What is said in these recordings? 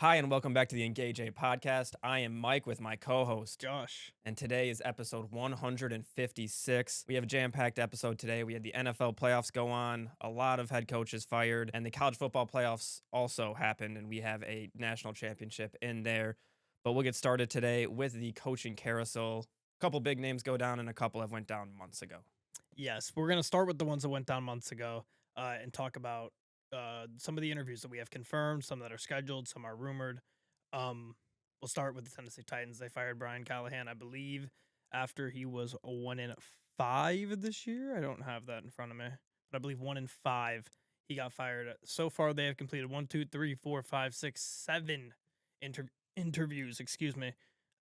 Hi, and welcome back to the Engage A podcast. I am Mike with my co-host, Josh. and today is episode 156. We have a jam-packed episode today. We had the NFL playoffs go on, a lot of head coaches fired, and the college football playoffs also happened, and we have a national championship in there. But we'll get started today with the coaching carousel. A couple big names go down, and a couple have went down months ago. Yes, we're going to start with the ones that went down months ago and talk about some of the interviews that we have confirmed, some that are scheduled, some are rumored. We'll start with the Tennessee Titans. They fired Brian Callahan, I believe, after he was 1-5 this year. I don't have that in front of me, but I believe 1-5 he got fired. So far, they have completed 7 interviews. Excuse me,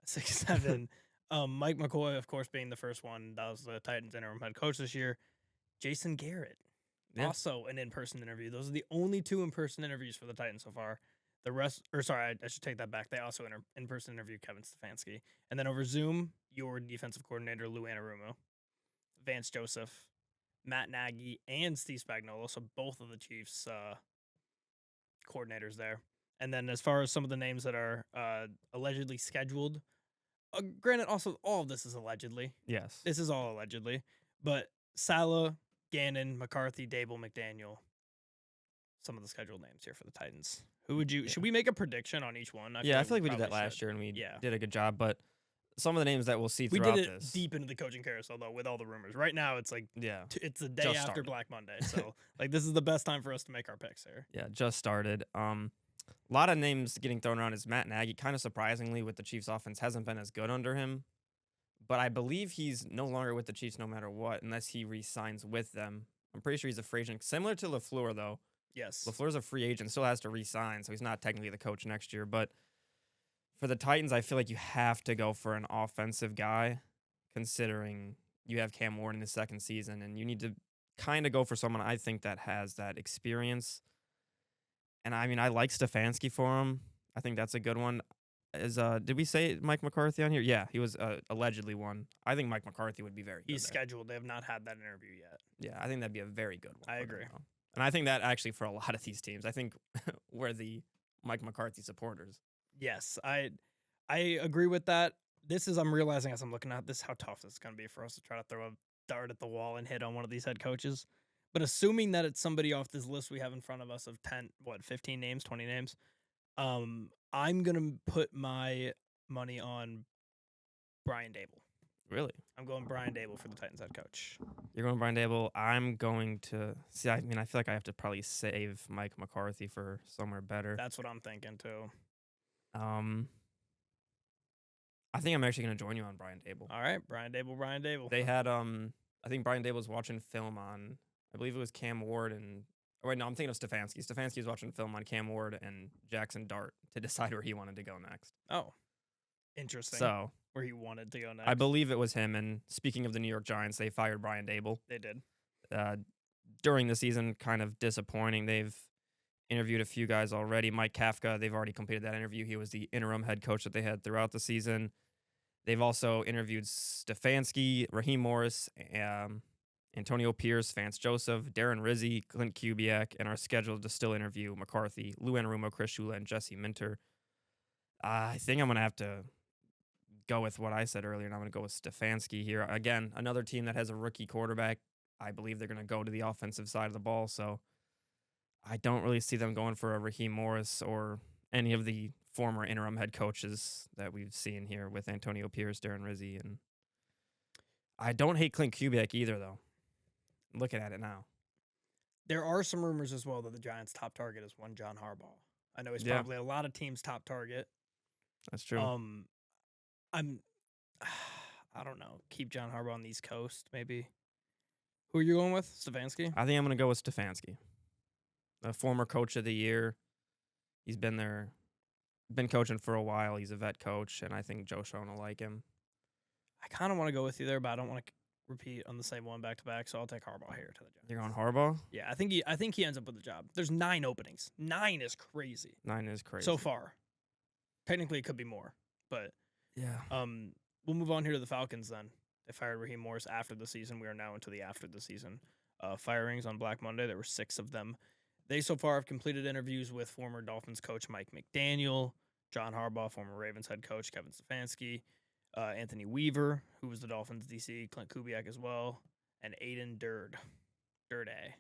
6, 7. Mike McCoy, of course, being the first one. That was the Titans interim head coach this year. Jason Garrett, also an in-person interview. Those are the only 2 in-person interviews for the Titans so far. The rest, I should take that back. They also in-person interviewed Kevin Stefanski. And then over Zoom, your defensive coordinator, Lou Anarumo, Vance Joseph, Matt Nagy, and Steve Spagnuolo. So both of the Chiefs coordinators there. And then as far as some of the names that are allegedly scheduled, granted, also, all of this is allegedly. Yes. This is all allegedly. But Saleh, Gannon, McCarthy, Daboll, McDaniel, some of the scheduled names here for the Titans. Who would you? Should we make a prediction on each one? I feel like we did that last year, and we did a good job. But some of the names that we'll see throughout this. We did it deep into the coaching carousel, though, with all the rumors. Right now, it's like it's the day after Black Monday. So, this is the best time for us to make our picks here. Yeah, just started. A lot of names getting thrown around is Matt Nagy. Kind of surprisingly, with the Chiefs' offense, hasn't been as good under him. But I believe he's no longer with the Chiefs no matter what, unless he re-signs with them. I'm pretty sure he's a free agent. Similar to LaFleur, though. Yes. LaFleur's a free agent, still has to re-sign, so he's not technically the coach next year. But for the Titans, I feel like you have to go for an offensive guy, considering you have Cam Ward in his second season, and you need to kind of go for someone I think that has that experience. And I mean, I like Stefanski for him. I think that's a good one. Did we say Mike McCarthy on here? Yeah, he was allegedly one. I think Mike McCarthy would be very good. He's scheduled. They have not had that interview yet. Yeah, I think that'd be a very good one. I agree. And I think that actually for a lot of these teams, I think we're the Mike McCarthy supporters. Yes, I agree with that. I'm realizing as I'm looking at this how tough this is going to be for us to try to throw a dart at the wall and hit on one of these head coaches. But assuming that it's somebody off this list we have in front of us of 15 names, 20 names, I'm going to put my money on Brian Daboll. Really? I'm going Brian Daboll for the Titans head coach. You're going Brian Daboll. I'm going to see. I mean, I feel like I have to probably save Mike McCarthy for somewhere better. That's what I'm thinking too. I think I'm actually going to join you on Brian Daboll. All right, Brian Daboll. They had I think Brian Daboll was watching film on, I believe it was Cam Ward and. Oh, wait, no, I'm thinking of Stefanski. Stefanski was watching film on Cam Ward and Jackson Dart to decide where he wanted to go next. Oh, interesting. So where he wanted to go next. I believe it was him. And speaking of the New York Giants, they fired Brian Daboll. They did. During the season, kind of disappointing. They've interviewed a few guys already. Mike Kafka, they've already completed that interview. He was the interim head coach that they had throughout the season. They've also interviewed Stefanski, Raheem Morris, Antonio Pierce, Vance Joseph, Darren Rizzi, Clint Kubiak, and are scheduled to still interview McCarthy, Lou Anarumo, Chris Shula, and Jesse Minter. I think I'm going to have to go with what I said earlier, and I'm going to go with Stefanski here. Again, another team that has a rookie quarterback. I believe they're going to go to the offensive side of the ball, so I don't really see them going for a Raheem Morris or any of the former interim head coaches that we've seen here with Antonio Pierce, Darren Rizzi, and I don't hate Clint Kubiak either, though. Looking at it now. There are some rumors as well that the Giants' top target is one John Harbaugh. I know he's probably a lot of teams' top target. That's true. I don't know. Keep John Harbaugh on the East Coast, maybe. Who are you going with? Stefanski? I think I'm going to go with Stefanski. The former coach of the year. He's been there, been coaching for a while. He's a vet coach, and I think Joe Schoen will like him. I kind of want to go with you there, but I don't want to repeat on the same one back to back, so I'll take Harbaugh here to the Giants. You're going Harbaugh? Yeah, I think he ends up with the job. There's 9 openings. 9 is crazy. 9 is crazy. So far. Technically it could be more, but yeah. We'll move on here to the Falcons then. They fired Raheem Morris after the season. We are now into the after the season firings on Black Monday. There were 6 of them. They so far have completed interviews with former Dolphins coach Mike McDaniel, John Harbaugh, former Ravens head coach Kevin Stefanski, Anthony Weaver, who was the Dolphins DC, Clint Kubiak as well, and Aiden Durday,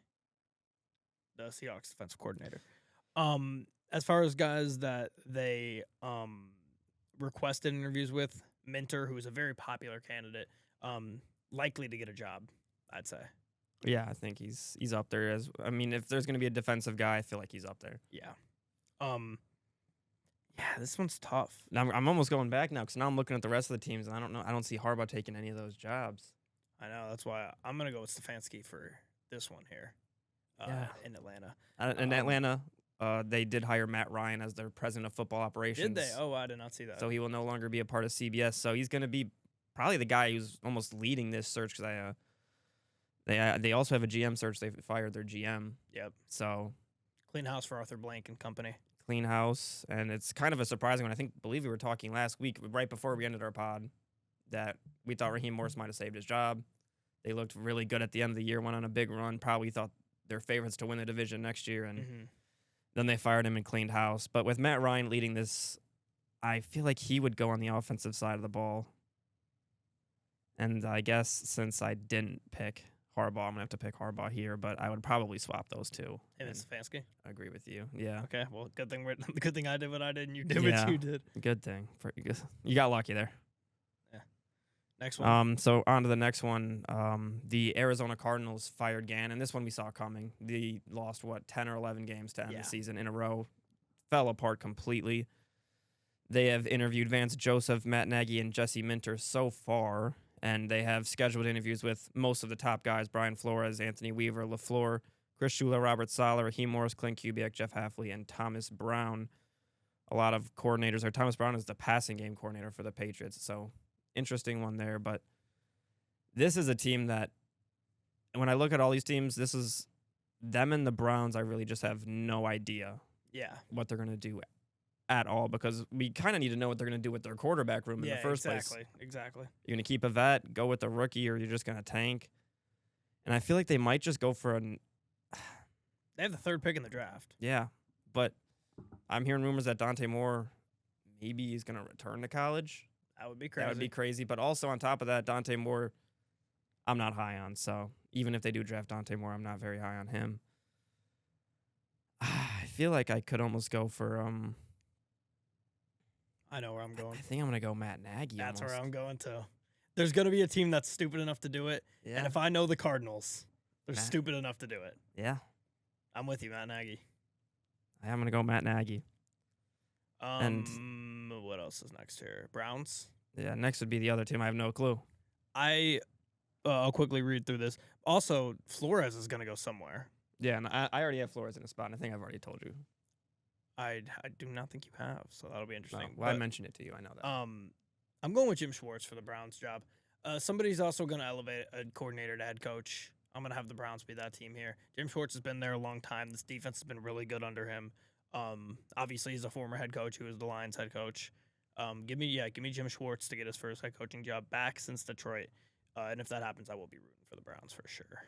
the Seahawks defensive coordinator. As far as guys that they requested interviews with, Minter, who is a very popular candidate, likely to get a job, I'd say. Yeah, I think he's up there as. I mean, if there's going to be a defensive guy, I feel like he's up there. Yeah. Yeah, this one's tough. Now I'm almost going back now because now I'm looking at the rest of the teams and I don't know. I don't see Harbaugh taking any of those jobs. I know. That's why I'm going to go with Stefanski for this one here in Atlanta. In Atlanta, they did hire Matt Ryan as their president of football operations. Did they? Oh, I did not see that. So he will no longer be a part of CBS. So he's going to be probably the guy who's almost leading this search because they also have a GM search. They fired their GM. Yep. So clean house for Arthur Blank and company. Clean house, and it's kind of a surprising one. Believe we were talking last week, right before we ended our pod, that we thought Raheem Morris might have saved his job. They looked really good at the end of the year, went on a big run, probably thought they're favorites to win the division next year, and then they fired him and cleaned house. But with Matt Ryan leading this, I feel like he would go on the offensive side of the ball. And I guess since I didn't pick Harbaugh, I'm going to have to pick Harbaugh here, but I would probably swap those two. And it's Stefanski? I agree with you. Yeah. Okay, well, good thing I did what I did and you did what you did. Good thing. You got lucky there. Yeah. Next one. So on to the next one. The Arizona Cardinals fired Gannon. This one we saw coming. They lost, 10 or 11 games to end the season in a row. Fell apart completely. They have interviewed Vance Joseph, Matt Nagy, and Jesse Minter so far. And they have scheduled interviews with most of the top guys: Brian Flores, Anthony Weaver, LaFleur, Chris Shula, Robert Saleh, Raheem Morris, Clint Kubiak, Jeff Hafley, and Thomas Brown. A lot of coordinators. Thomas Brown is the passing game coordinator for the Patriots. So interesting one there. But this is a team that, when I look at all these teams, this is them and the Browns. I really just have no idea what they're going to do at all, because we kind of need to know what they're going to do with their quarterback room in the first place. Exactly. You're going to keep a vet, go with the rookie, or you're just going to tank. And I feel like they might just go for They have the third pick in the draft. Yeah, but I'm hearing rumors that Dante Moore maybe is going to return to college. That would be crazy. That would be crazy. But also on top of that, Dante Moore, I'm not high on. So even if they do draft Dante Moore, I'm not very high on him. I feel like I could almost go for I know where I'm going. I think I'm going to go Matt Nagy. That's where I'm going to. There's going to be a team that's stupid enough to do it. Yeah. And if I know the Cardinals, they're stupid enough to do it. Yeah. I'm with you, Matt Nagy. I'm going to go Matt Nagy. And what else is next here? Browns? Yeah, next would be the other team. I have no clue. I'll quickly read through this. Also, Flores is going to go somewhere. Yeah, and I already have Flores in a spot, and I think I've already told you. I do not think you have, so that'll be interesting. No, I mentioned it to you. I know that. I'm going with Jim Schwartz for the Browns job. Somebody's also going to elevate a coordinator to head coach. I'm going to have the Browns be that team here. Jim Schwartz has been there a long time. This defense has been really good under him. Obviously, he's a former head coach who was the Lions head coach. Give me Jim Schwartz to get his first head coaching job back since Detroit. And if that happens, I will be rooting for the Browns for sure.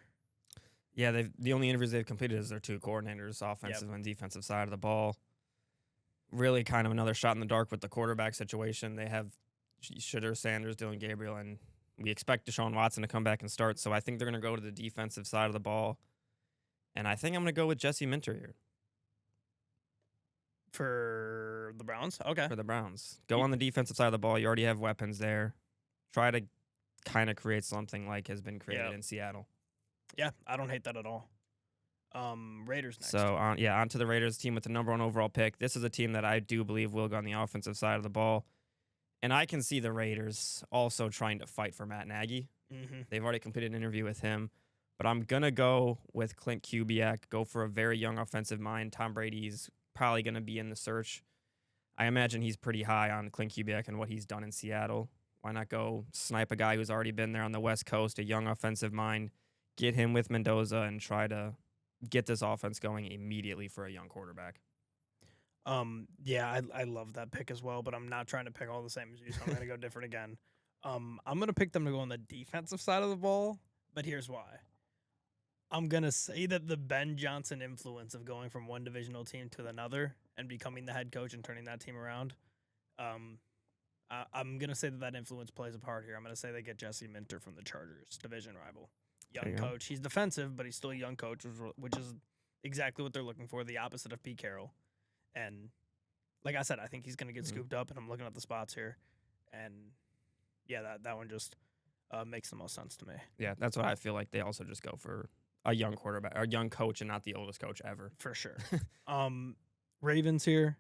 Yeah, the only interviews they've completed is their two coordinators, offensive and defensive side of the ball. Really kind of another shot in the dark with the quarterback situation. They have Shedeur Sanders, Dylan Gabriel, and we expect Deshaun Watson to come back and start. So I think they're going to go to the defensive side of the ball. And I think I'm going to go with Jesse Minter here. For the Browns? Okay. For the Browns. Go on the defensive side of the ball. You already have weapons there. Try to kind of create something like has been created in Seattle. Yeah, I don't hate that at all. Raiders next. So, on to the Raiders team with the number 1 overall pick. This is a team that I do believe will go on the offensive side of the ball. And I can see the Raiders also trying to fight for Matt Nagy. Mm-hmm. They've already completed an interview with him. But I'm going to go with Clint Kubiak, go for a very young offensive mind. Tom Brady's probably going to be in the search. I imagine he's pretty high on Clint Kubiak and what he's done in Seattle. Why not go snipe a guy who's already been there on the West Coast, a young offensive mind, get him with Mendoza, and try to get this offense going immediately for a young quarterback. Yeah, I love that pick as well, but I'm not trying to pick all the same as you, so I'm going to go different again. I'm going to pick them to go on the defensive side of the ball, but here's why. I'm going to say that the Ben Johnson influence of going from one divisional team to another and becoming the head coach and turning that team around, I'm going to say that influence plays a part here. I'm going to say they get Jesse Minter from the Chargers, division rival. There Young you go. coach. He's defensive, but he's still a young coach, which is exactly what they're looking for, the opposite of Pete Carroll. And like I said, I think he's going to get scooped up, and I'm looking at the spots here. And, yeah, that one just makes the most sense to me. Yeah, that's what I feel like. They also just go for a young quarterback, or a young coach, and not the oldest coach ever. For sure. Ravens here.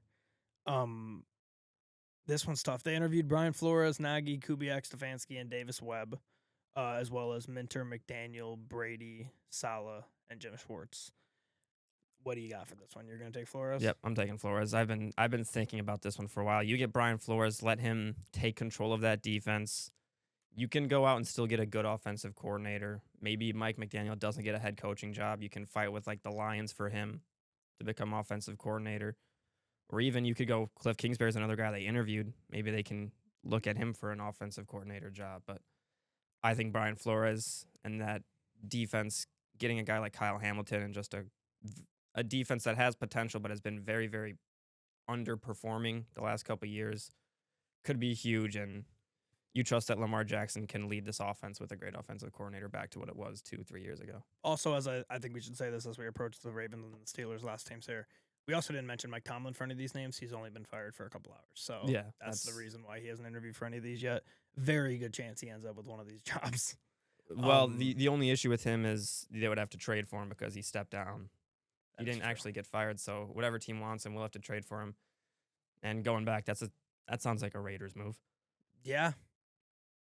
This one's tough. They interviewed Brian Flores, Nagy, Kubiak, Stefanski, and Davis Webb, as well as Minter, McDaniel, Brady, Saleh, and Jim Schwartz. What do you got for this one? You're going to take Flores? Yep, I'm taking Flores. I've been thinking about this one for a while. You get Brian Flores, let him take control of that defense. You can go out and still get a good offensive coordinator. Maybe Mike McDaniel doesn't get a head coaching job. You can fight with like the Lions for him to become offensive coordinator. Or even you could go Cliff Kingsbury's another guy they interviewed. Maybe they can look at him for an offensive coordinator job. But I think Brian Flores and that defense, getting a guy like Kyle Hamilton and just a defense that has potential but has been very, very underperforming the last couple of years, could be huge. And you trust that Lamar Jackson can lead this offense with a great offensive coordinator back to what it was 2-3 years ago. Also, as I think we should say this as we approach the Ravens and the Steelers last teams here, we also didn't mention Mike Tomlin for any of these names. He's only been fired for a couple hours. So Yeah, that's the reason why he hasn't interviewed for any of these yet. Very good chance he ends up with one of these jobs. Well, the only issue with him is they would have to trade for him because he stepped down. He didn't actually get fired, so whatever team wants him, we'll have to trade for him. And going back, that sounds like a Raiders move. Yeah,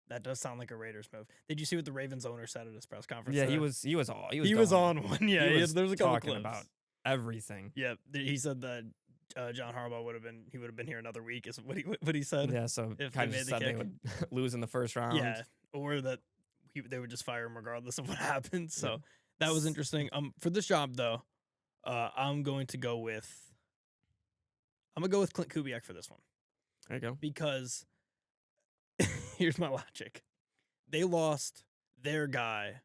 that does sound like a Raiders move. Did you see what the Ravens owner said at his press conference? Yeah, today? he was on one. Yeah, he was there's a couple talking clips about everything. Yeah, he said that John Harbaugh would have been here another week. Is what he said. Yeah, so if kind they of made the said they kick. would lose in the first round. Yeah, or that they would just fire him regardless of what happened. So that was interesting. For this job though, I'm going to go with Clint Kubiak for this one. There you go. Because here's my logic. They lost their guy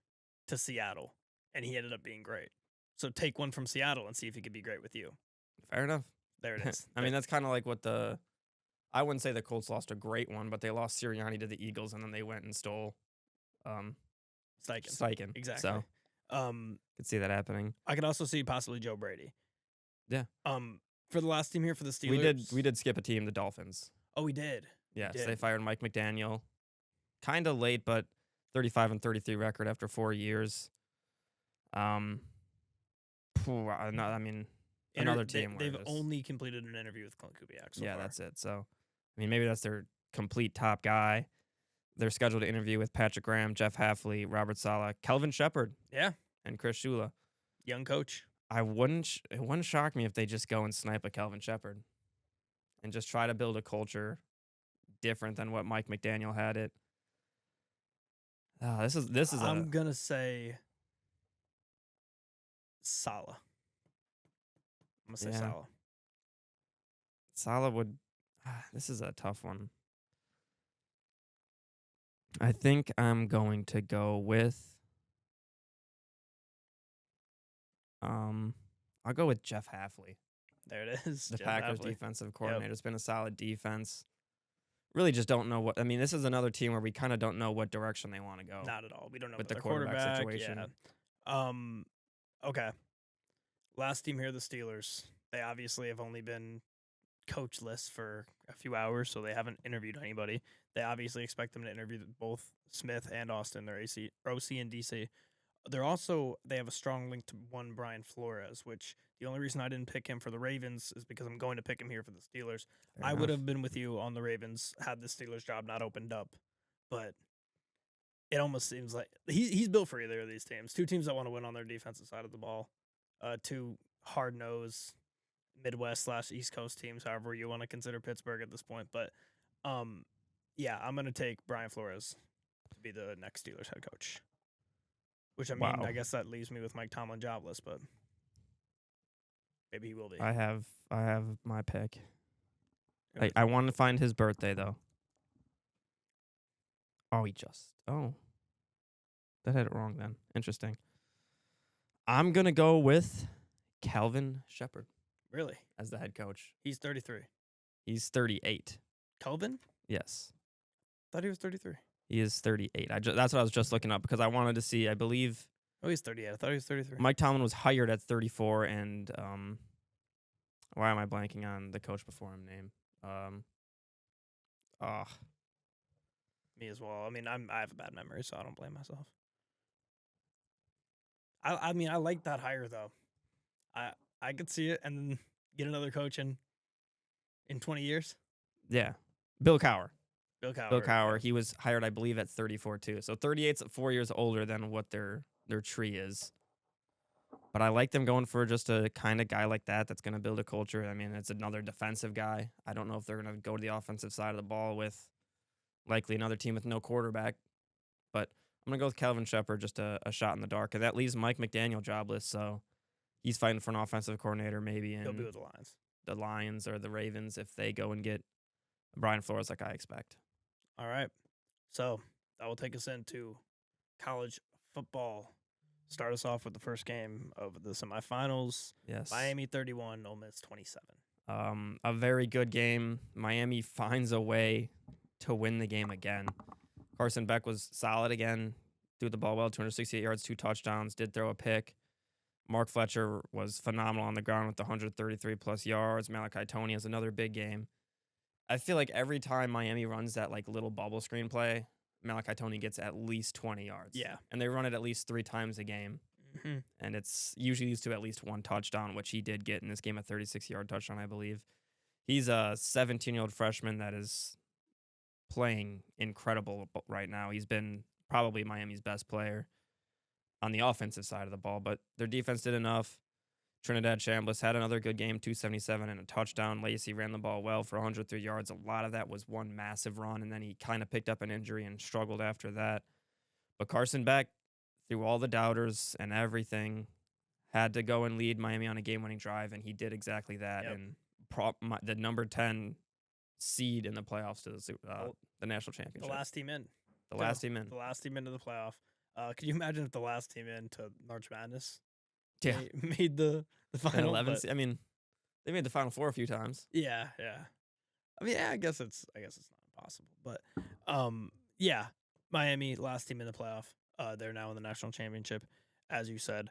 to Seattle, and he ended up being great. So take one from Seattle and see if he could be great with you. Fair enough. There it is. I mean, that's kind of like what I wouldn't say the Colts lost a great one, but they lost Sirianni to the Eagles, and then they went and stole Steichen. Exactly. So could see that happening. I could also see possibly Joe Brady. Yeah. For the last team here for the Steelers. We did skip a team, the Dolphins. Oh, we did. Yes, did. They fired Mike McDaniel. Kind of late, but 35-33 record after 4 years. I mean, another team. They've only completed an interview with Clint Kubiak so far. That's it. So, I mean, maybe that's their complete top guy. They're scheduled to interview with Patrick Graham, Jeff Hafley, Robert Saleh, Kelvin Shepard, and Chris Shula. Young coach. It wouldn't shock me if they just go and snipe a Kelvin Shepard and just try to build a culture different than what Mike McDaniel had it. This is. I'm gonna say Saleh. I'm gonna say Saleh. Saleh would. This is a tough one. I think I'm going to go with. I'll go with Jeff Hafley. There it is. The Jeff Packers Hafley. defensive coordinator. It's been a solid defense. Really just don't know what. I mean, this is another team where we kind of don't know what direction they want to go. Not at all. We don't know with the quarterback situation. Yeah. Okay. Last team here, the Steelers. They obviously have only been coachless for a few hours, so they haven't interviewed anybody. They obviously expect them to interview both Smith and Austin, their OC and DC. They have a strong link to one Brian Flores, which the only reason I didn't pick him for the Ravens is because I'm going to pick him here for the Steelers. I would have been with you on the Ravens had the Steelers job not opened up, but it almost seems like he's built for either of these teams. Two teams that want to win on their defensive side of the ball. Two hard-nosed Midwest/East Coast teams, however you want to consider Pittsburgh at this point. But, I'm going to take Brian Flores to be the next Steelers head coach. Which, I mean, I guess that leaves me with Mike Tomlin jobless, but maybe he will be. I have my pick. I want to find his birthday, though. Oh, that had it wrong then. Interesting. I'm going to go with Calvin Shepard Really? as the head coach. He's 33. He's 38. Kelvin? Yes. Thought he was 33. He is 38. That's what I was just looking up because I wanted to see. I believe Oh, he's 38. I thought he was 33. Mike Tomlin was hired at 34, and why am I blanking on the coach before him name? Me as well. I mean, I have a bad memory, so I don't blame myself. I mean, I like that hire though. I could see it, and then get another coach in 20 years. Yeah, Bill Cowher. Bill Cowher. Bill Cowher. He was hired, I believe, at 34 too. So 38's 4 years older than what their tree is. But I like them going for just a kind of guy like that that's going to build a culture. I mean, it's another defensive guy. I don't know if they're going to go to the offensive side of the ball with likely another team with no quarterback. But I'm going to go with Calvin Shepard, just a shot in the dark. And that leaves Mike McDaniel jobless, so he's fighting for an offensive coordinator maybe in He'll be with the Lions. The Lions or the Ravens if they go and get Brian Flores like I expect. All right. So that will take us into college football. Start us off with the first game of the semifinals. Yes. Miami 31, Ole Miss 27. A very good game. Miami finds a way to win the game again. Carson Beck was solid again. Threw the ball well, 268 yards, 2 touchdowns, did throw a pick. Mark Fletcher was phenomenal on the ground with 133-plus yards. Malachi Toney has another big game. I feel like every time Miami runs that like little bubble screen play, Malachi Toney gets at least 20 yards. Yeah. And they run it at least 3 times a game. Mm-hmm. And it's usually used to at least 1 touchdown, which he did get in this game, a 36-yard touchdown, I believe. He's a 17-year-old freshman that is playing incredible right now. He's been probably Miami's best player on the offensive side of the ball, but their defense did enough. Trinidad Chambliss had another good game, 277 and a touchdown. Lacey ran the ball well for 103 yards. A lot of that was one massive run, and then he kind of picked up an injury and struggled after that. But Carson Beck, through all the doubters and everything, had to go and lead Miami on a game-winning drive, and he did exactly that. Yep. And the number 10 seed in the playoffs to the national championship. The last team in. The last team in. The last team into the playoff. Can you imagine if the last team into March Madness made the final? 11. I mean, they made the Final Four a few times. Yeah. I mean, I guess it's not impossible, but yeah, Miami last team in the playoff. They're now in the national championship, as you said.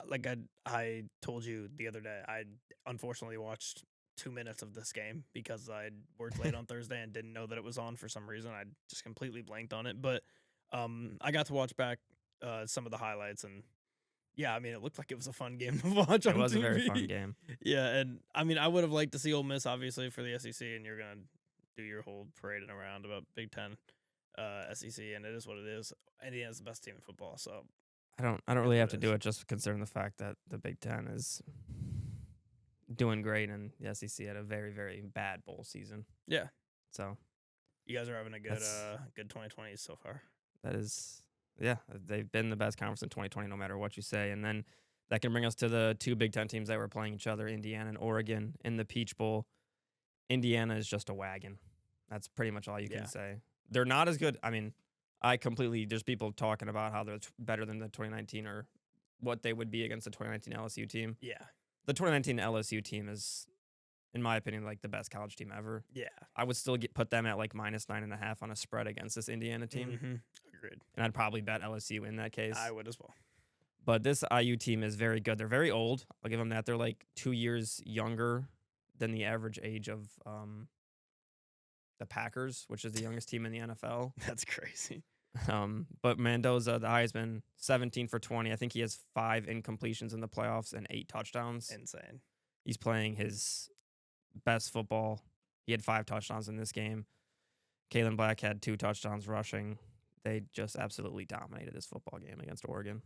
Like I told you the other day, I unfortunately watched 2 minutes of this game because I worked late on Thursday and didn't know that it was on for some reason. I just completely blanked on it, but I got to watch back some of the highlights, and yeah, I mean, it looked like it was a fun game to watch on TV. It was a very fun game. Yeah, and I mean, I would have liked to see Ole Miss, obviously, for the SEC, and you're going to do your whole parading around about Big Ten, SEC, and it is what it is. Indiana's the best team in football, so. I don't really have to do it, just considering the fact that the Big Ten is doing great, and the SEC had a very, very bad bowl season. Yeah. So. You guys are having a good 2020s so far. That is, yeah, they've been the best conference in 2020, no matter what you say. And then that can bring us to the 2 Big Ten teams that were playing each other, Indiana and Oregon, in the Peach Bowl. Indiana is just a wagon. That's pretty much all you can say. They're not as good. I mean, there's people talking about how they're better than the 2019 or what they would be against the 2019 LSU team. Yeah. The 2019 LSU team is, in my opinion, like the best college team ever. Yeah. I would still put them at like -9.5 on a spread against this Indiana team. Mm-hmm. Agreed. And I'd probably bet LSU in that case. I would as well. But this IU team is very good. They're very old. I'll give them that. They're like 2 years younger than the average age of the Packers, which is the youngest team in the NFL. That's crazy. But Mendoza, the Heisman, 17 for 20. I think he has 5 incompletions in the playoffs and 8 touchdowns. Insane. He's playing his best football. He had 5 touchdowns in this game. Kalen Black had 2 touchdowns rushing. They just absolutely dominated this football game against Oregon.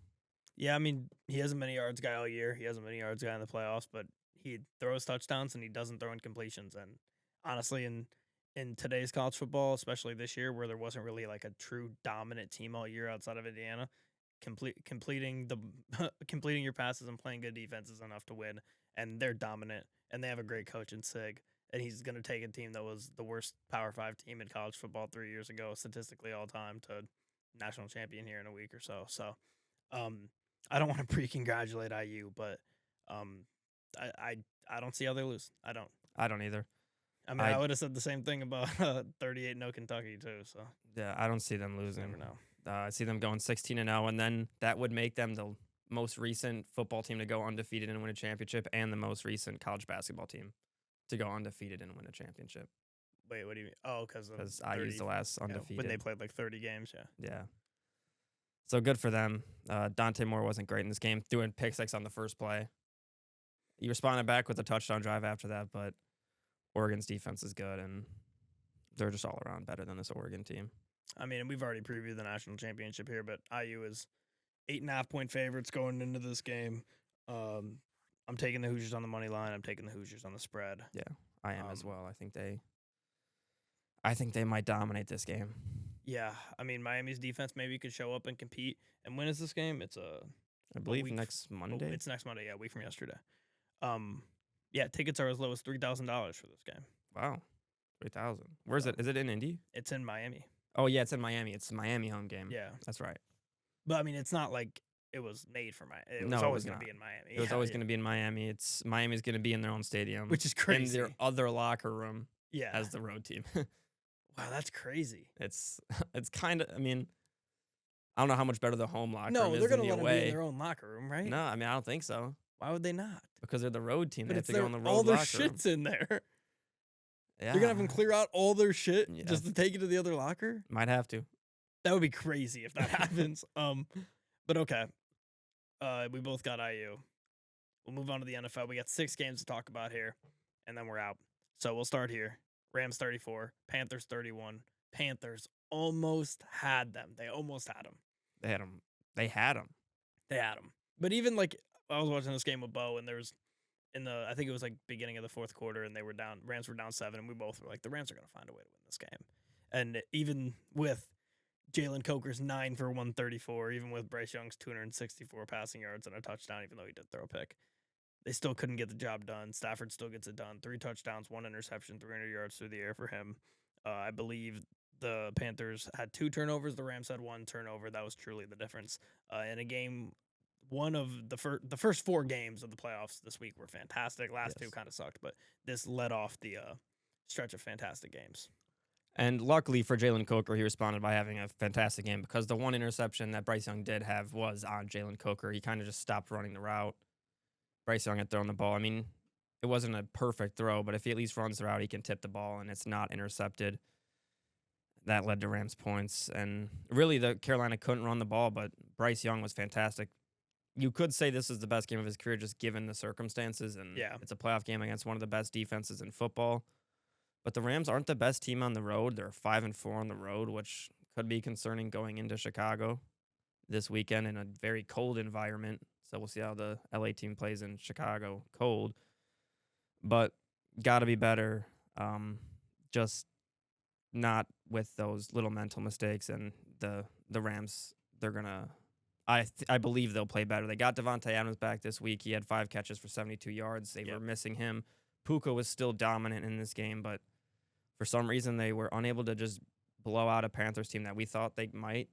Yeah, I mean, he hasn't been a yards guy all year. He hasn't been a yards guy in the playoffs, but he throws touchdowns and he doesn't throw incompletions. And honestly, in today's college football, especially this year, where there wasn't really like a true dominant team all year outside of Indiana, completing your passes and playing good defense is enough to win. And they're dominant, and they have a great coach in Sig. And he's going to take a team that was the worst Power 5 team in college football 3 years ago, statistically all time, to national champion here in a week or so. So I don't want to pre-congratulate IU, but I don't see how they lose. I don't. I don't either. I mean, I would have said the same thing about 38-0 Kentucky too. So Yeah, I don't see them losing. never know. I see them going 16-0, and then that would make them the most recent football team to go undefeated and win a championship, and the most recent college basketball team to go undefeated and win a championship. Wait, what do you mean? Oh, because IU's the last undefeated. when they played like 30 games. Yeah. Yeah. So good for them. Dante Moore wasn't great in this game, doing pick six on the first play. He responded back with a touchdown drive after that, but Oregon's defense is good, and they're just all around better than this Oregon team. I mean, we've already previewed the national championship here, but IU is 8.5-point favorites going into this game. I'm taking the Hoosiers on the money line. I'm taking the Hoosiers on the spread. Yeah, I am as well. I think they might dominate this game. Yeah, I mean, Miami's defense maybe could show up and compete. And when is this game? It's I believe next Monday. It's next Monday. Yeah, a week from yesterday. Yeah, tickets are as low as $3,000 for this game. Wow, 3,000. Where is it? Is it in Indy? It's in Miami. Oh yeah, it's in Miami. It's a Miami home game. Yeah, that's right. But I mean, it's not like it was made for Miami. It was No, always it was going to not. be in Miami. It was always going to be in Miami. Miami's going to be in their own stadium, which is crazy. in their other locker room. Yeah, as the road team. Wow, that's crazy. It's kind of. I mean, I don't know how much better the home locker room No, is they're than going to the let them away. be in their own locker room, right? No, I mean I don't think so. Why would they not? Because they're the road team. But They have to go on the road all their locker room. shit's in there. Yeah, They're gonna have them clear out all their shit Yeah. just to take it to the other locker. Might have to. That would be crazy if that happens. But okay. We both got IU. We'll move on to the NFL. We got 6 games to talk about here, and then we're out. So we'll start here. Rams 34, Panthers 31. Panthers almost had them. They almost had them. They had them. They had them. But even like I was watching this game with Bo, and there was I think it was like beginning of the fourth quarter, and they were down. Rams were down 7, and we both were like, the Rams are gonna find a way to win this game. And even with Jalen Coker's 9 for 134, even with Bryce Young's 264 passing yards and a touchdown, even though he did throw a pick, they still couldn't get the job done. Stafford still gets it done. 3 touchdowns, 1 interception, 300 yards through the air for him. I believe the Panthers had 2 turnovers. The Rams had 1 turnover. That was truly the difference. In a game, one of the first 4 games of the playoffs this week were fantastic. Last 2 kind of sucked, but this led off the stretch of fantastic games. And luckily for Jalen Coker, he responded by having a fantastic game because the 1 interception that Bryce Young did have was on Jalen Coker. He kind of just stopped running the route. Bryce Young had thrown the ball. I mean, it wasn't a perfect throw, but if he at least runs the route, he can tip the ball, and it's not intercepted. That led to Rams points. And really, the Carolina couldn't run the ball, but Bryce Young was fantastic. You could say this is the best game of his career just given the circumstances, and it's a playoff game against one of the best defenses in football. But the Rams aren't the best team on the road. They're 5-4 on the road, which could be concerning going into Chicago this weekend in a very cold environment. So we'll see how the LA team plays in Chicago cold. But got to be better. Just not with those little mental mistakes. And the Rams, they're going to I believe they'll play better. They got Devontae Adams back this week. He had 5 catches for 72 yards. They were missing him. Puka was still dominant in this game, but for some reason they were unable to just blow out a Panthers team that we thought they might.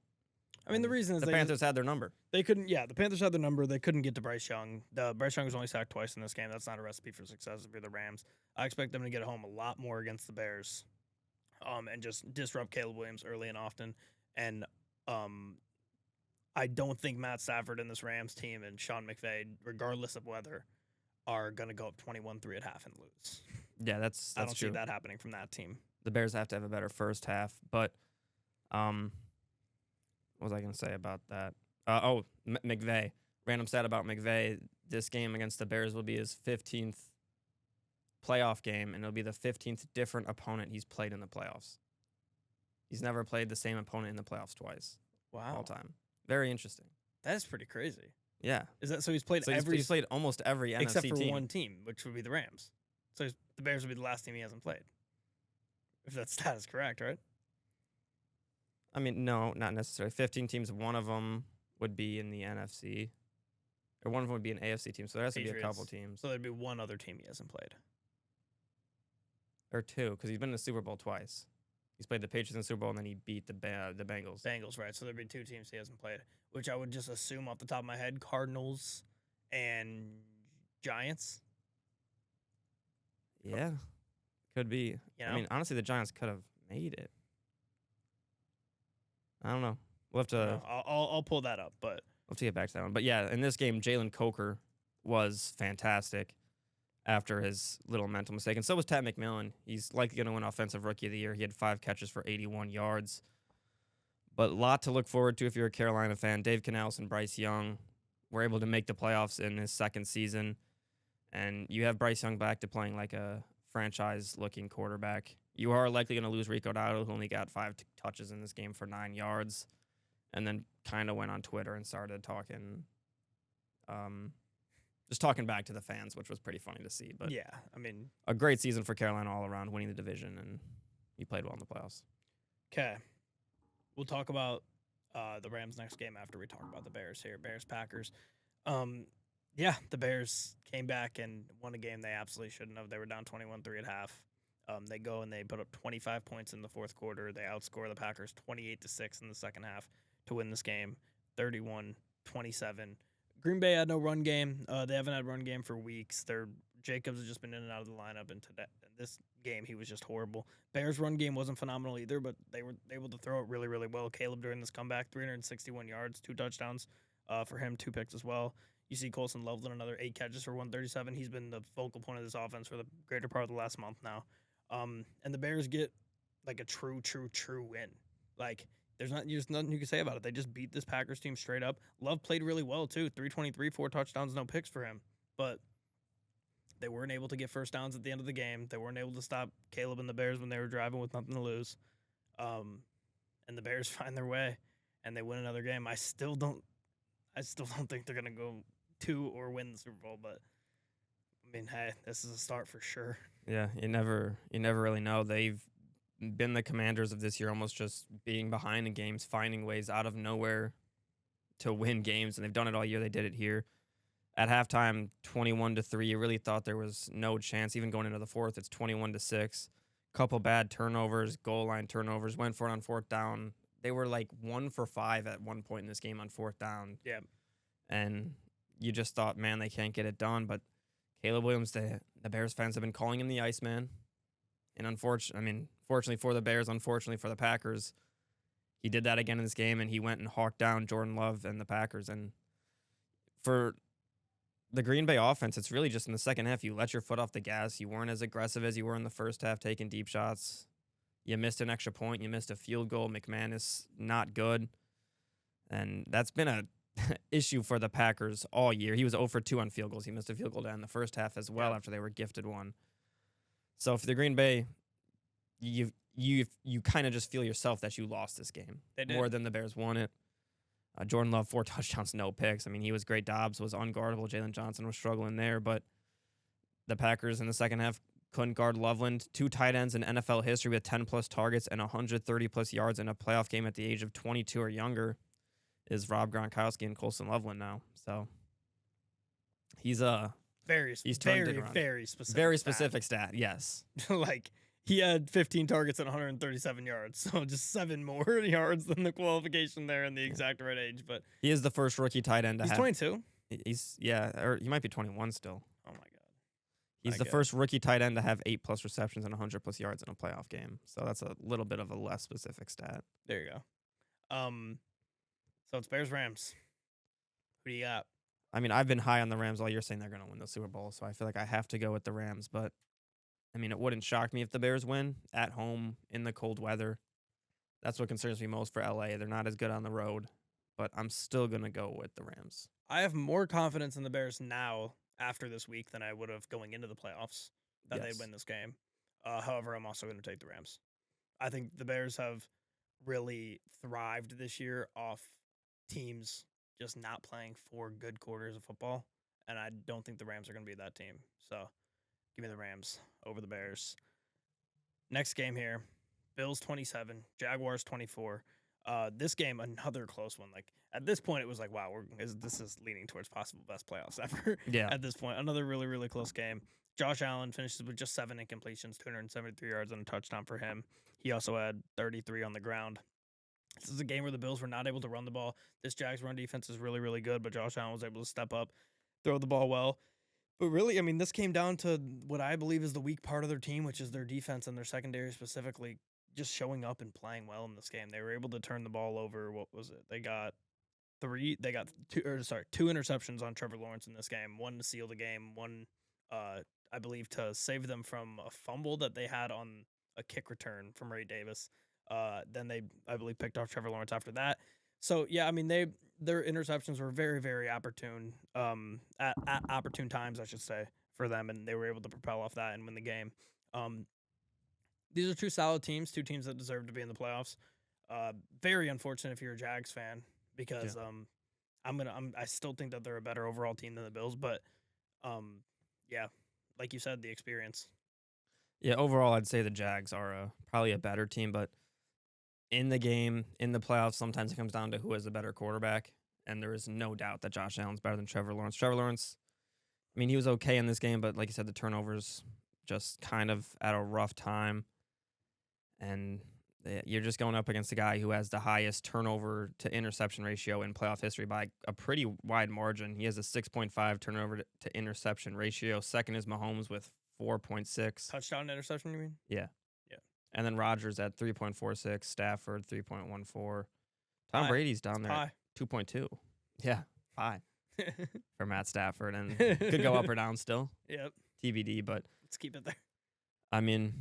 I mean, the reason is the Panthers had their number. They couldn't. Yeah, the Panthers had their number. They couldn't get to Bryce Young. Bryce Young was only sacked twice in this game. That's not a recipe for success if you're the Rams. I expect them to get home a lot more against the Bears, and just disrupt Caleb Williams early and often. And I don't think Matt Stafford and this Rams team and Sean McVay, regardless of weather, are going to go up 21-3 at half and lose. Yeah, that's I don't true. see that happening from that team. The Bears have to have a better first half, but what was I going to say about that? McVay. Random stat about McVay. This game against the Bears will be his 15th playoff game, and it'll be the 15th different opponent he's played in the playoffs. He's never played the same opponent in the playoffs twice. Wow. All time. Very interesting. That's pretty crazy. Yeah. Is that so? He's played He's played almost every NFC except for team. one team, which would be the Rams. So the Bears would be the last team he hasn't played. If that stat is correct, right? I mean, no, not necessarily. 15 teams. One of them would be in the NFC, or one of them would be an AFC team. So there has to be a couple teams, So there'd be one other team he hasn't played. or 2, because he's been in the Super Bowl twice. He's played the Patriots in the Super Bowl, and then he beat the Bengals. Bengals, right? So there'd be 2 teams he hasn't played, which I would just assume off the top of my head, Cardinals and Giants. Yeah, could be. You know? I mean, honestly, the Giants could have made it. I don't know. We'll have to. No, I'll pull that up, but We'll have to get back to that one. But yeah, in this game, Jalen Coker was fantastic after his little mental mistake. And so was Pat McMillan. He's likely going to win Offensive Rookie of the Year. He had 5 catches for 81 yards. But a lot to look forward to if you're a Carolina fan. Dave Canales and Bryce Young were able to make the playoffs in his second season. And you have Bryce Young back to playing like a franchise-looking quarterback. You are likely going to lose Rico Dowdle, who only got 5 touches in this game for 9 yards. And then kind of went on Twitter and started talking, just talking back to the fans, which was pretty funny to see. But yeah, I mean, a great season for Carolina all around, winning the division, and he played well in the playoffs. okay. We'll talk about the Rams next game after we talk about the Bears here. Bears-Packers. Yeah, the Bears came back and won a game they absolutely shouldn't have. They were down 21-3 at half. They go and they put up 25 points in the fourth quarter. They outscore the Packers 28-6 in the second half to win this game, 31-27. Green Bay had no run game. They haven't had a run game for weeks. Jacobs has just been in and out of the lineup, and this game he was just horrible. Bears' run game wasn't phenomenal either, but they were able to throw it really, really well. Caleb during this comeback, 361 yards, 2 touchdowns for him, 2 picks as well. You see Colson Loveland, another 8 catches for 137. He's been the focal point of this offense for the greater part of the last month now. And the Bears get like a true win. Like there's nothing you can say about it. They just beat this Packers team straight up. Love played really well too. 323, 4 touchdowns, no picks for him. But they weren't able to get first downs at the end of the game. They weren't able to stop Caleb and the Bears when they were driving with nothing to lose. And the Bears find their way and they win another game. I still don't think they're gonna go to or win the Super Bowl, but I mean, hey, this is a start for sure. Yeah, you never really know. They've been the Commanders of this year, almost just being behind in games, finding ways out of nowhere to win games, and they've done it all year. They did it here. At halftime, 21-3, you really thought there was no chance. Even going into the fourth, it's 21-6. Couple bad turnovers, goal line turnovers, went for it on fourth down. They were like 1 for 5 at one point in this game on fourth down. Yeah. And you just thought, man, they can't get it done. But Caleb Williams, the Bears fans have been calling him the Iceman. And fortunately for the Bears, unfortunately for the Packers, he did that again in this game, and he went and hawked down Jordan Love and the Packers. And for the Green Bay offense, it's really just in the second half, you let your foot off the gas. You weren't as aggressive as you were in the first half, taking deep shots. You missed an extra point. You missed a field goal. McManus, not good. And that's been a issue for the Packers all year. He was 0 for 2 on field goals. He missed a field goal to end the first half as well after they were gifted one. So for the Green Bay, you kind of just feel yourself that you lost this game more than the Bears won it. Jordan Love, 4 touchdowns, no picks. I mean, he was great. Dobbs was unguardable. Jalen Johnson was struggling there, but the Packers in the second half couldn't guard Loveland. 2 tight ends in NFL history with 10-plus targets and 130-plus yards in a playoff game at the age of 22 or younger is Rob Gronkowski and Colson Loveland now. So he's very specific stat. Yes. Like he had 15 targets and 137 yards, so just 7 more yards than the qualification there in the exact right age. But he is the first rookie tight end to have. He's 22. Or he might be 21 still. Oh my god. He's the first rookie tight end to have 8+ receptions and 100+ yards in a playoff game. So that's a little bit of a less specific stat. There you go. So it's Bears-Rams. Who do you got? I mean, I've been high on the Rams all year saying they're going to win the Super Bowl, so I feel like I have to go with the Rams. But, I mean, it wouldn't shock me if the Bears win at home in the cold weather. That's what concerns me most for LA. They're not as good on the road, but I'm still going to go with the Rams. I have more confidence in the Bears now after this week than I would have going into the playoffs that they'd win this game. However, I'm also going to take the Rams. I think the Bears have really thrived this year off teams just not playing 4 good quarters of football, and I don't think the Rams are going to be that team. So give me the Rams over the Bears. Next game here, Bills 27, Jaguars 24. This game, another close one. Like at this point, it was like, wow, this is leaning towards possible best playoffs ever. Yeah. At this point, another really, really close game. Josh Allen finishes with just 7 incompletions, 273 yards and a touchdown for him. He also had 33 on the ground. This is a game where the Bills were not able to run the ball. This Jags run defense is really, really good, but Josh Allen was able to step up, throw the ball well. But really, I mean, this came down to what I believe is the weak part of their team, which is their defense and their secondary specifically just showing up and playing well in this game. They were able to turn the ball over. What was it? They got two interceptions on Trevor Lawrence in this game. One to seal the game, one I believe to save them from a fumble that they had on a kick return from Ray Davis. Then they, I believe, picked off Trevor Lawrence after that. So yeah, I mean their interceptions were very, very opportune, at opportune times, I should say, for them, and they were able to propel off that and win the game. These are two solid teams, two teams that deserve to be in the playoffs. Very unfortunate if you're a Jags fan because I still think that they're a better overall team than the Bills, but yeah, like you said, the experience. Yeah, overall, I'd say the Jags are probably a better team, but in the game, in the playoffs, sometimes it comes down to who has a better quarterback, and there is no doubt that Josh Allen's better than Trevor Lawrence. Trevor Lawrence, I mean, he was okay in this game, but like you said, the turnovers just kind of at a rough time, and you're just going up against a guy who has the highest turnover to interception ratio in playoff history by a pretty wide margin. He has a 6.5 turnover to interception ratio. Second is Mahomes with 4.6. Touchdown interception, you mean? Yeah. Yeah. And then Rodgers at 3.46, Stafford 3.14. Tom Pie. Brady's down there at 2.2. Yeah, pie for Matt Stafford, and could go up or down still. Yep. TBD, but Let's keep it there. I mean,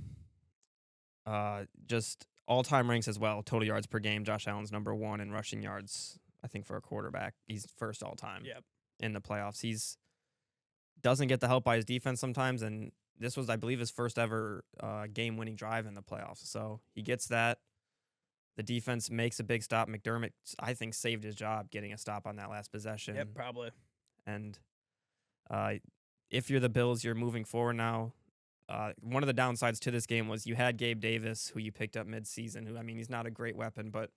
just all-time ranks as well. Total yards per game, Josh Allen's number 1 in rushing yards. I think for a quarterback, he's first all-time. Yep. In the playoffs. Doesn't get the help by his defense sometimes, and this was, I believe, his first ever game-winning drive in the playoffs. So he gets that. The defense makes a big stop. McDermott, I think, saved his job getting a stop on that last possession. Yep, probably. And if you're the Bills, you're moving forward now. One of the downsides to this game was you had Gabe Davis, who you picked up midseason, who, I mean, he's not a great weapon, but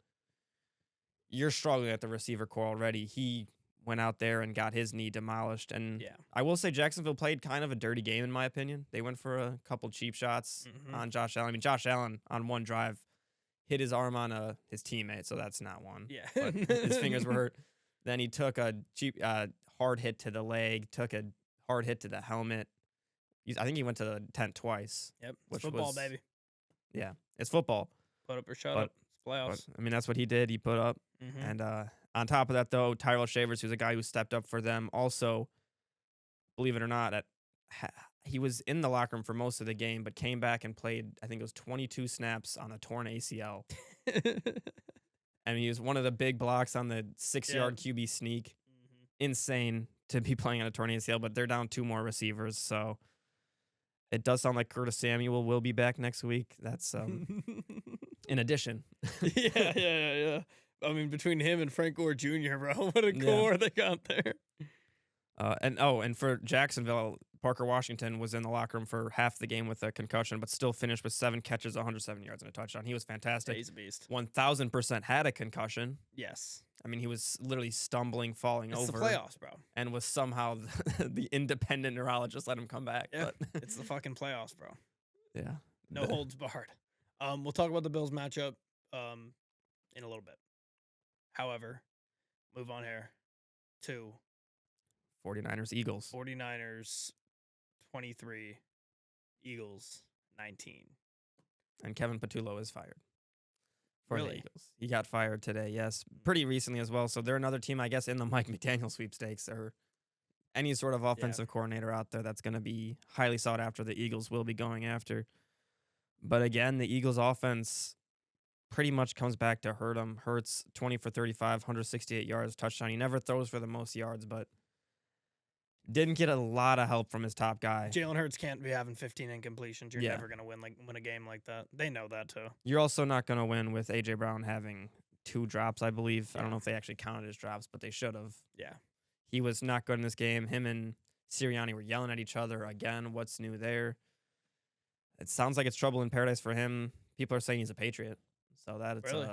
you're struggling at the receiver core already. He went out there and got his knee demolished. And I will say Jacksonville played kind of a dirty game, in my opinion. They went for a couple cheap shots on Josh Allen. I mean, Josh Allen on one drive hit his arm on his teammate, so that's not one. Yeah. But his fingers were hurt. Then he took a cheap hard hit to the leg, took a hard hit to the helmet. I think he went to the tent twice. Yep. It's football, baby. Yeah, it's football. Put up or shut up. It's playoffs. But, I mean, that's what he did. He put up. And on top of that, though, Tyrell Shavers, who's a guy who stepped up for them, also, believe it or not, he was in the locker room for most of the game, but came back and played, I think it was 22 snaps on a torn ACL. I mean, he was one of the big blocks on the 6-yard QB sneak. Insane to be playing on a torn ACL, but they're down 2 more receivers, so it does sound like Curtis Samuel will be back next week. That's in addition. Yeah. I mean, between him and Frank Gore Jr., bro, what a core they got there. And for Jacksonville, Parker Washington was in the locker room for half the game with a concussion, but still finished with 7 catches, 107 yards, and a touchdown. He was fantastic. Yeah, he's a beast. 1,000% had a concussion. Yes. I mean, he was literally stumbling, falling over. It's the playoffs, bro. And was somehow the independent neurologist let him come back. Yeah, but it's the fucking playoffs, bro. Yeah. No holds barred. We'll talk about the Bills matchup in a little bit. However, move on here to 49ers, Eagles. 49ers 23, Eagles 19. And Kevin Patullo is fired. For Really? the Eagles. He got fired today, yes. Pretty recently as well. So they're another team, I guess, in the Mike McDaniel sweepstakes or any sort of offensive coordinator out there that's going to be highly sought after. The Eagles will be going after. But again, the Eagles offense pretty much comes back to hurt him. Hurts 20 for 35, 168 yards, touchdown. He never throws for the most yards, but didn't get a lot of help from his top guy. Jalen Hurts can't be having 15 incompletions. You're never going to win a game like that. They know that, too. You're also not going to win with A.J. Brown having 2 drops, I believe. Yeah. I don't know if they actually counted his drops, but they should have. Yeah. He was not good in this game. Him and Sirianni were yelling at each other again. What's new there? It sounds like it's trouble in paradise for him. People are saying he's a Patriot. So that it's really?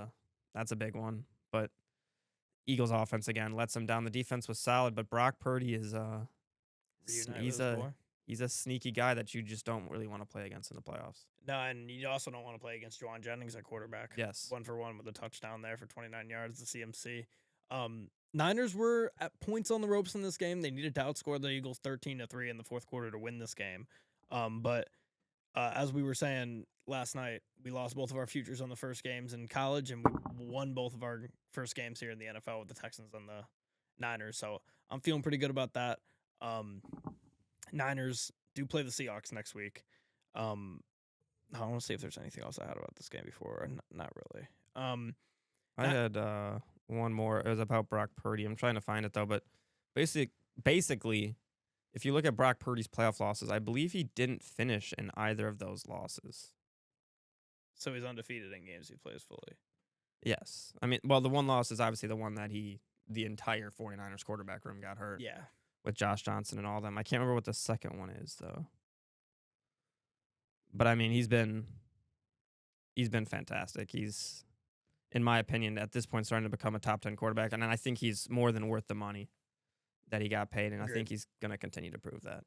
That's a big one. But Eagles offense again lets them down. The defense was solid, but Brock Purdy is Reunite with he's his boy. he's a sneaky guy that you just don't really want to play against in the playoffs. No, and you also don't want to play against Juwan Jennings at quarterback. Yes. 1-for-1 with a touchdown there for 29 yards, the CMC. Niners were at points on the ropes in this game. They needed to outscore the Eagles 13-3 in the fourth quarter to win this game. But as we were saying last night, we lost both of our futures on the first games in college, and we won both of our first games here in the NFL with the Texans and the Niners. So I'm feeling pretty good about that. Niners do play the Seahawks next week. I want to see if there's anything else I had about this game before. Not really. I had one more. It was about Brock Purdy. I'm trying to find it though, but basically, if you look at Brock Purdy's playoff losses, I believe he didn't finish in either of those losses. So he's undefeated in games he plays fully. Yes. I mean, well, the one loss is obviously the one that the entire 49ers quarterback room got hurt. Yeah. With Josh Johnson and all them. I can't remember what the second one is though. But I mean, he's been fantastic. He's, in my opinion, at this point starting to become a top 10 quarterback, and I think he's more than worth the money that he got paid, and Agreed. I think he's going to continue to prove that.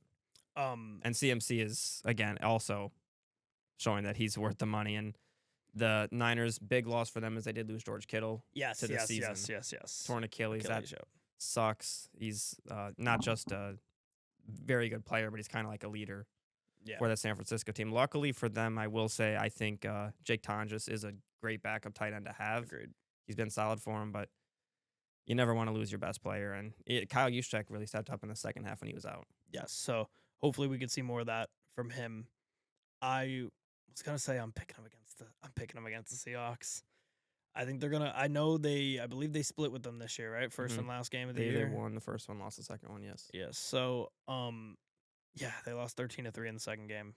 And CMC is again also showing that he's worth the money, and the Niners' big loss for them is they did lose George Kittle. Yes. Torn Achilles. That show. Sucks. He's not just a very good player, but he's kind of like a leader for the San Francisco team. Luckily for them, I will say, I think Jake Tonjes is a great backup tight end to have. Agreed. He's been solid for him, but you never want to lose your best player. And Kyle Juszczyk really stepped up in the second half when he was out. Yes, so hopefully we could see more of that from him. I was gonna say I'm picking him against the Seahawks. I think they're gonna. I believe they split with them this year, right? First and last game of the year. They won the first one, lost the second one. Yes. Yes. So, they lost 13-3 in the second game.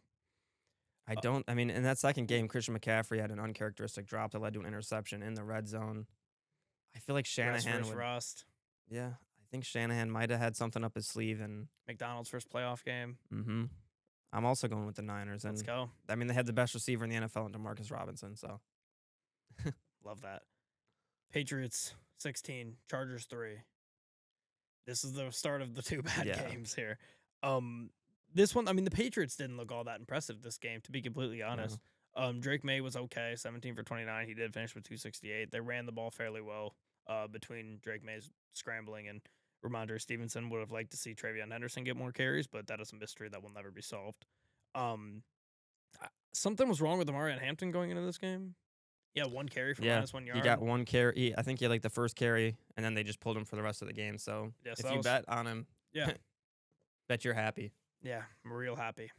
I mean, in that second game, Christian McCaffrey had an uncharacteristic drop that led to an interception in the red zone. I feel like Shanahan rust. Yeah, I think Shanahan might have had something up his sleeve, and McDonald's first playoff game. I'm also going with the Niners. And let's go. I mean, they had the best receiver in the NFL, and DeMarcus Robinson. So love that. Patriots 16, Chargers 3. This is the start of the two bad games here. This one, I mean, the Patriots didn't look all that impressive this game, to be completely honest. No. Drake May was okay, 17 for 29. He did finish with 268. They ran the ball fairly well between Drake May's scrambling and Ramondre Stevenson. Would have liked to see Travion Henderson get more carries, but that is a mystery that will never be solved. Something was wrong with Amarian Hampton going into this game. Yeah, one carry for minus 1 yard. He got one carry. I think he had like the first carry, and then they just pulled him for the rest of the game. So if you bet on him, bet you're happy. Yeah, I'm real happy.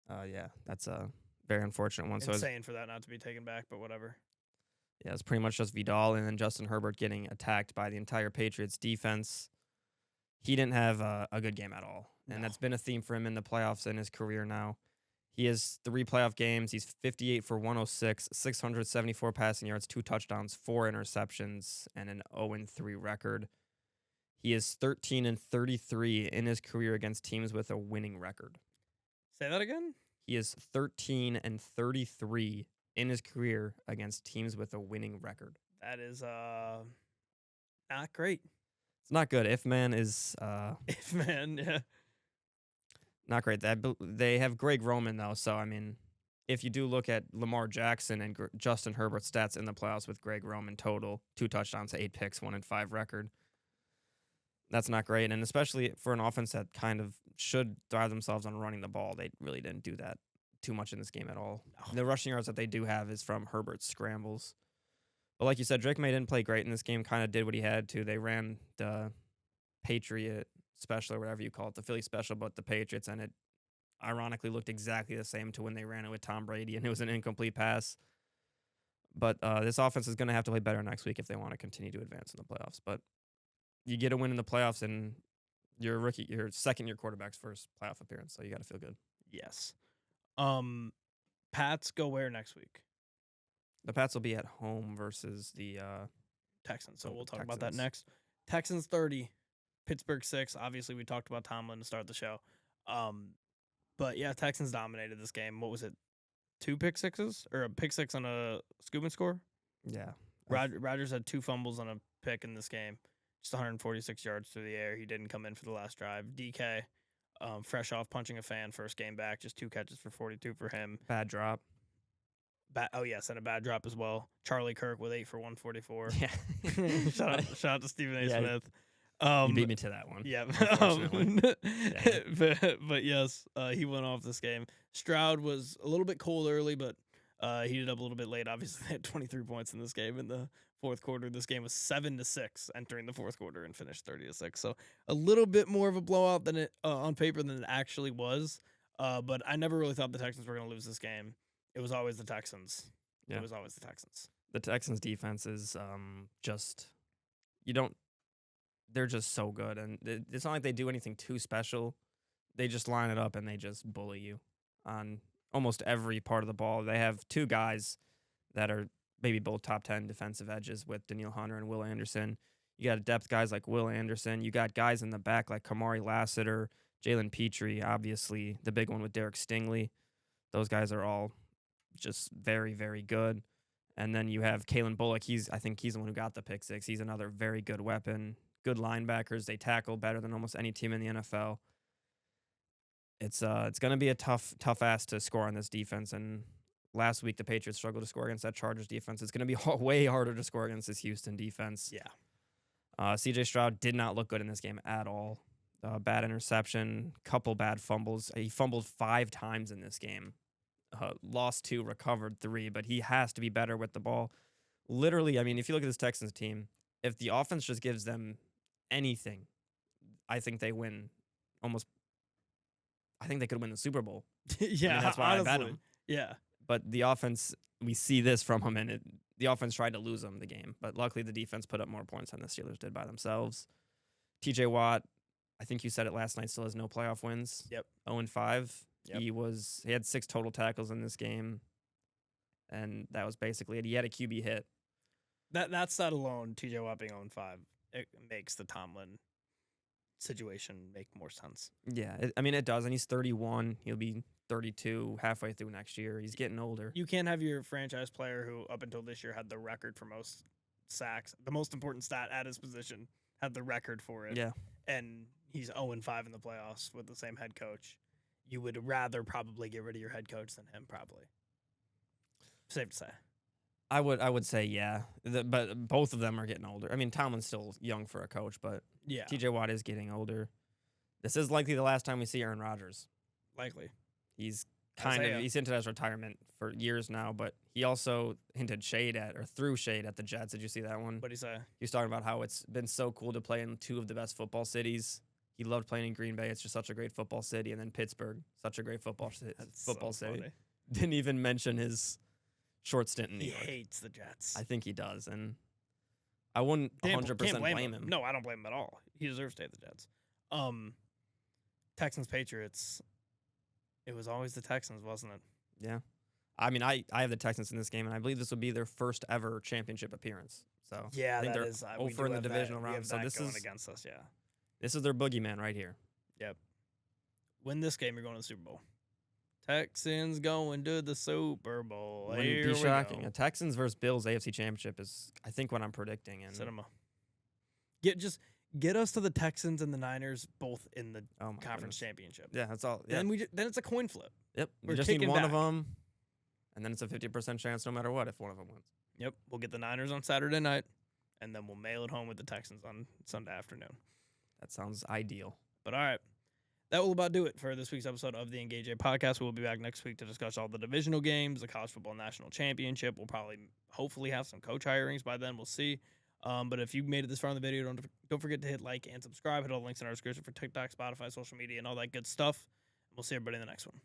Yeah, that's a very unfortunate one. Insane for that not to be taken back, but whatever. Yeah, it's pretty much just Vidal and then Justin Herbert getting attacked by the entire Patriots defense. He didn't have a good game at all, and that's been a theme for him in the playoffs in his career now. He has 3 playoff games. He's 58 for 106, 674 passing yards, 2 touchdowns, 4 interceptions, and an 0-3 record. He is 13-33 in his career against teams with a winning record. Say that again? He is 13-33 in his career against teams with a winning record. That is not great. It's not good. If man is yeah. Not great. They have Greg Roman though, so I mean, if you do look at Lamar Jackson and Justin Herbert's stats in the playoffs with Greg Roman total, 2 touchdowns, 8 picks, 1-5 record. That's not great, and especially for an offense that kind of should thrive themselves on running the ball, they really didn't do that too much in this game at all. No. The rushing yards that they do have is from Herbert's scrambles. But like you said, Drake May didn't play great in this game, kind of did what he had to. They ran the Patriot special or whatever you call it, the Philly special, but the Patriots, and it ironically looked exactly the same to when they ran it with Tom Brady, and it was an incomplete pass. But this offense is going to have to play better next week if they want to continue to advance in the playoffs. But you get a win in the playoffs, and your second-year quarterback's first playoff appearance, so you got to feel good. Yes. Pats go where next week? The Pats will be at home versus the Texans, so we'll talk about that next. Texans 30, Pittsburgh 6. Obviously, we talked about Tomlin to start the show. But, yeah, Texans dominated this game. What was it, 2 pick sixes? Or a pick six on a scoop and score? Yeah. Rodgers had 2 fumbles and a pick in this game. Just 146 yards through the air. He didn't come in for the last drive. DK, fresh off punching a fan, first game back, just 2 catches for 42 for him. Bad drop. And a bad drop as well. Charlie Kirk with 8 for 144. Yeah. shout out to Stephen A. Yeah, Smith. You beat me to that one. Yeah. Unfortunately. but yes, he went off this game. Stroud was a little bit cold early, but heated up a little bit late. Obviously, they had 23 points in this game in the fourth quarter. This game was 7-6 entering the fourth quarter and finished 30-6. So a little bit more of a blowout than it on paper than it actually was. But I never really thought the Texans were going to lose this game. It was always the Texans. Yeah. It was always the Texans. The Texans defense is they're just so good, and it's not like they do anything too special. They just line it up and they just bully you on almost every part of the ball. They have 2 guys that are maybe both top 10 defensive edges with Danielle Hunter and Will Anderson. You got depth guys like Will Anderson. You got guys in the back like Kamari Lassiter, Jalen Petrie, obviously the big one with Derek Stingley. Those guys are all just very, very good. And then you have Kalen Bullock. I think he's the one who got the pick 6. He's another very good weapon. Good linebackers. They tackle better than almost any team in the NFL. It's going to be a tough ass to score on this defense. And last week the Patriots struggled to score against that Chargers defense. It's going to be way harder to score against this Houston defense. Yeah. C.J. Stroud did not look good in this game at all. Bad interception, couple bad fumbles. He fumbled 5 times in this game. Lost 2, recovered 3, but he has to be better with the ball. Literally, I mean, if you look at this Texans team, if the offense just gives them anything, I think they win almost. I think they could win the Super Bowl. Yeah, I mean, that's why honestly, I bet them. Yeah. But the offense, we see this from them, and the offense tried to lose them the game. But luckily, the defense put up more points than the Steelers did by themselves. T.J. Watt, I think you said it last night, still has no playoff wins. Yep. 0-5. Yep. He had 6 total tackles in this game, and that was basically it. He had a QB hit. That stat alone, TJ Watt being 0-5, it makes the Tomlin situation make more sense. Yeah, it does, and he's 31. He'll be 32 halfway through next year. He's getting older. You can't have your franchise player who up until this year had the record for most sacks, the most important stat at his position, had the record for it. Yeah. And he's 0-5 in the playoffs with the same head coach. You would rather probably get rid of your head coach than him, probably. Safe to say. I would say yeah, but both of them are getting older. I mean, Tomlin's still young for a coach, but Yeah. TJ Watt is getting older. This is likely the last time we see Aaron Rodgers. Likely. He's he's hinted at his retirement for years now, but he also threw shade at the Jets. Did you see that one? What'd he say? He was talking about how it's been so cool to play in 2 of the best football cities. He loved playing in Green Bay. It's just such a great football city. And then Pittsburgh, such a great football city. Funny. Didn't even mention his short stint in New York. He hates the Jets. I think he does. And I wouldn't 100% blame him. No, I don't blame him at all. He deserves to stay at the Jets. Texans, Patriots. It was always the Texans, wasn't it? Yeah. I mean, I have the Texans in this game, and I believe this will be their first ever championship appearance. So yeah, I think that they're is. over in the divisional round. So this is against us. Yeah. This is their boogeyman right here. Yep. Win this game, you're going to the Super Bowl. Texans going to the Super Bowl. Wouldn't Here be we shocking. go. A Texans versus Bills AFC Championship is, I think, what I'm predicting. And Cinema. Get us to the Texans and the Niners both in the oh my conference goodness. championship. Yeah, that's all. Yeah. Then it's a coin flip. Yep. We're We just need kicking one of back. them, and then it's a 50% chance no matter what if one of them wins. Yep. We'll get the Niners on Saturday night, and then we'll mail it home with the Texans on Sunday afternoon. That sounds ideal. But all right. That will about do it for this week's episode of the Engage A podcast. We'll be back next week to discuss all the divisional games, the college football national championship. We'll hopefully have some coach hirings by then. We'll see. But if you made it this far in the video, don't forget to hit like and subscribe. Hit all the links in our description for TikTok, Spotify, social media, and all that good stuff. We'll see everybody in the next one.